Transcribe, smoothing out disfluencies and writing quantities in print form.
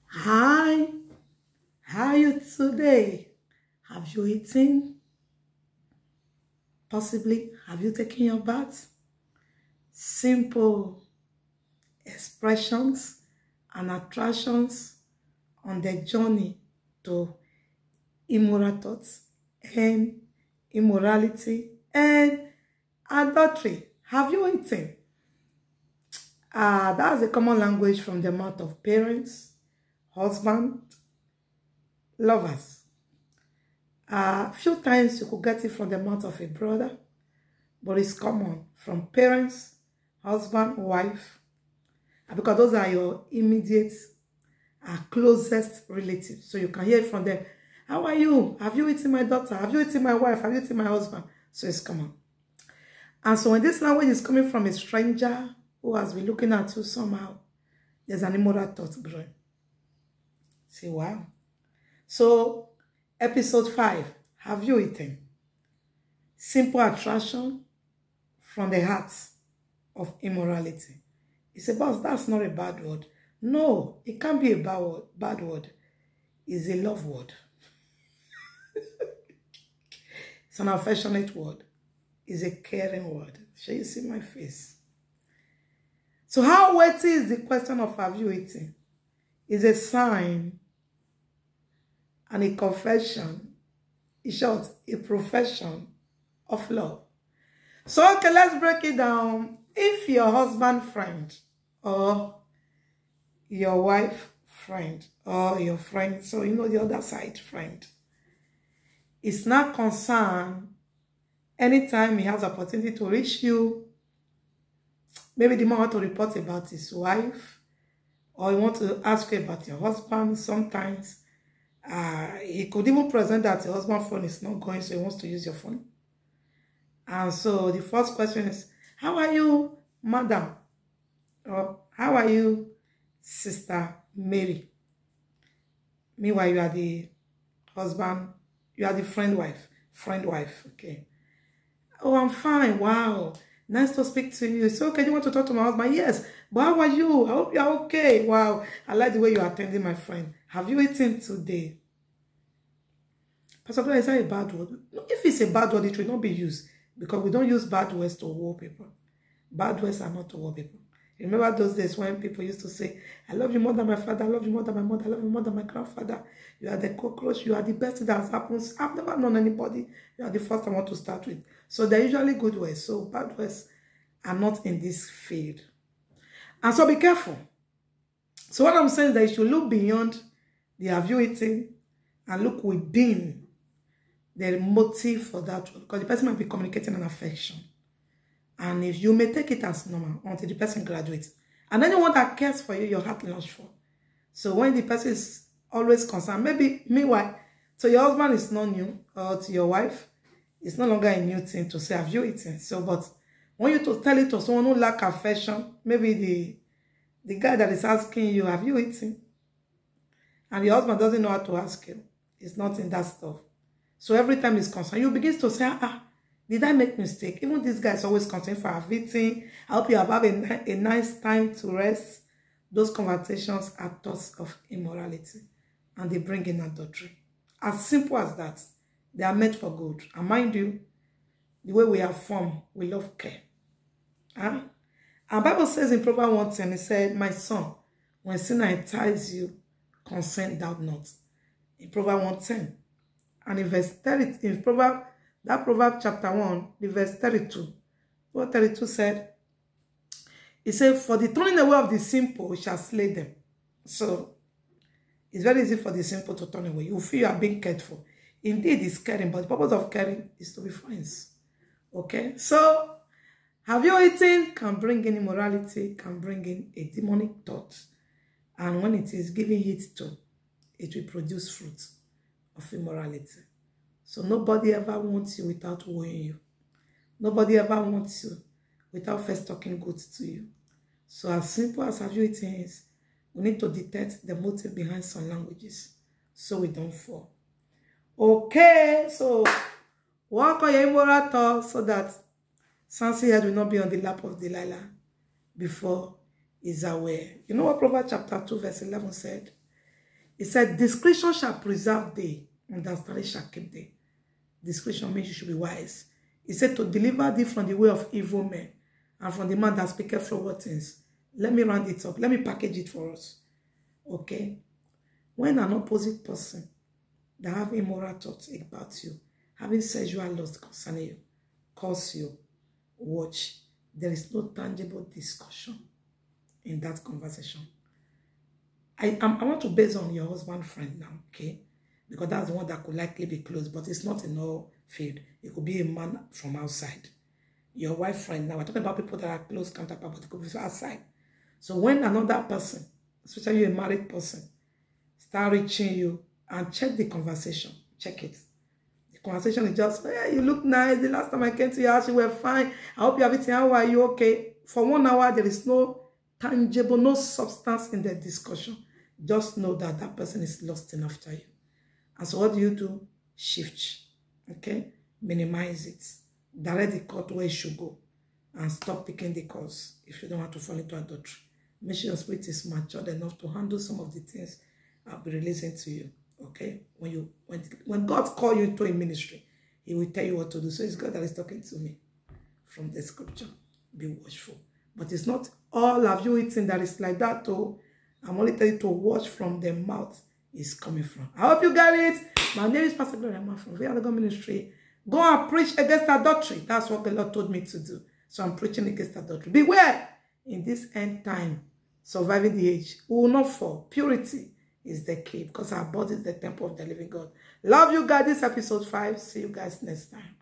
Hi, how are you today? Have you eaten? Possibly, have you taken your bath? Simple expressions and attractions on the journey to immoral thoughts and immorality and adultery. Have you eaten? That's a common language from the mouth of parents, husband, lovers. Few times you could get it from the mouth of a brother, but it's common from parents, husband, wife, because those are your immediate, closest relatives. So you can hear it from them. How are you? Have you eaten my daughter? Have you eaten my wife? Have you eaten my husband? So it's common. And so when this language is coming from a stranger who has been looking at you somehow, there's an immoral thought growing. Say, wow. So, episode 5, have you eaten? Simple attraction from the heart of immorality. You say, boss, that's not a bad word. No, it can't be a bad word. It's a love word. It's an affectionate word. It's a caring word. Shall you see my face? So how weighty is the question of have you eaten? It's a sign and a confession. In short, a profession of love. So, okay, let's break it down. If your husband friend or your wife friend or your friend, so you know the other side friend, is not concerned anytime he has opportunity to reach you, maybe the man want to report about his wife or he want to ask you about your husband. Sometimes he could even present that your husband's phone is not going, so he wants to use your phone. And so the first question is, how are you, madam? Or how are you, Sister Mary? Meanwhile, you are the husband, you are the friend wife, okay. Oh, I'm fine, wow. Nice to speak to you. So, okay, you want to talk to my husband? Yes, but how are you? I hope you're okay. Wow, I like the way you're attending my friend. Have you eaten today? Pastor Claire, is that a bad word? No, if it's a bad word, it will not be used because we don't use bad words to war people. Bad words are not to war people. Remember those days when people used to say, I love you more than my father, I love you more than my mother, I love you more than my grandfather. You are the cockroach, you are the best that has happened. I've never known anybody. You are the first I want to start with. So they're usually good words. So bad words are not in this field. And so be careful. So what I'm saying is that you should look beyond the have you eaten and look within the motive for that one, because the person might be communicating an affection. And if you may take it as normal until the person graduates. And anyone that cares for you, your heart longs for. So when the person is always concerned, maybe meanwhile, so your husband is not new, or to your wife, it's no longer a new thing to say, have you eaten? So, but when you to tell it to someone who lack affection, maybe the guy that is asking you, have you eaten? And your husband doesn't know how to ask you. It's not in that stuff. So every time he's concerned, you begin to say, did I make mistake? Even this guy is always concerned for eating. I hope you have a nice time to rest. Those conversations are thoughts of immorality. And they bring in adultery. As simple as that. They are meant for good. And mind you, the way we are formed, we love care. And Bible says in Proverbs 1:10, it said, my son, when sin entices you, consent thou not. In Proverbs 1:10. And in verse 30, in Proverbs chapter 1, the verse 32, what 32 said, it said, for the turning away of the simple shall slay them. So, it's very easy for the simple to turn away. You feel you are being cared for. Indeed, it's caring, but the purpose of caring is to be friends. Okay? So, have you eaten can bring in immorality, can bring in a demonic thought. And when it is giving heat to, it will produce fruit of immorality. So nobody ever wants you without wooing you. Nobody ever wants you without first talking good to you. So as simple as have you eaten is, we need to detect the motive behind some languages so we don't fall. Okay, so work on your immoral thoughts so that Samson's head will not be on the lap of Delilah before he's aware. You know what Proverbs chapter 2 verse 11 said? He said, discretion shall preserve thee, understanding shall keep thee. Discretion means you should be wise. He said, to deliver thee from the way of evil men, and from the man that speaketh forward things. Let me round it up. Let me package it for us. Okay? When an opposite person that have immoral thoughts about you, having sexual lust concerning you, calls you, watch, there is no tangible discussion in that conversation. I want to base on your husband friend now, okay? Because that's the one that could likely be close, but it's not in all field. It could be a man from outside. Your wife friend now, we're talking about people that are close counterpart, but it could be from outside. So when another person, especially a married person, start reaching you and check the conversation, check it. The conversation is just, hey, you look nice. The last time I came to your house, you were fine. I hope you have everything. How are you? Okay. For 1 hour, there is no tangible, no substance in the discussion. Just know that that person is lusting after you. And so what do? Shift. Okay? Minimize it. Direct the court where it should go. And stop picking the cause if you don't want to fall into adultery. Make sure your spirit is matured enough to handle some of the things I'll be releasing to you. Okay? When God calls you into a ministry, He will tell you what to do. So it's God that is talking to me from the scripture. Be watchful. But it's not all of you eating that is like that, though. I'm only telling you to watch from the mouth is coming from. I hope you got it. My name is Pastor Gloria from Via God Ministry. Go and preach against adultery. That's what the Lord told me to do. So I'm preaching against adultery. Beware in this end time, surviving the age. We will not fall. Purity is the key because our body is the temple of the living God. Love you guys. This episode 5. See you guys next time.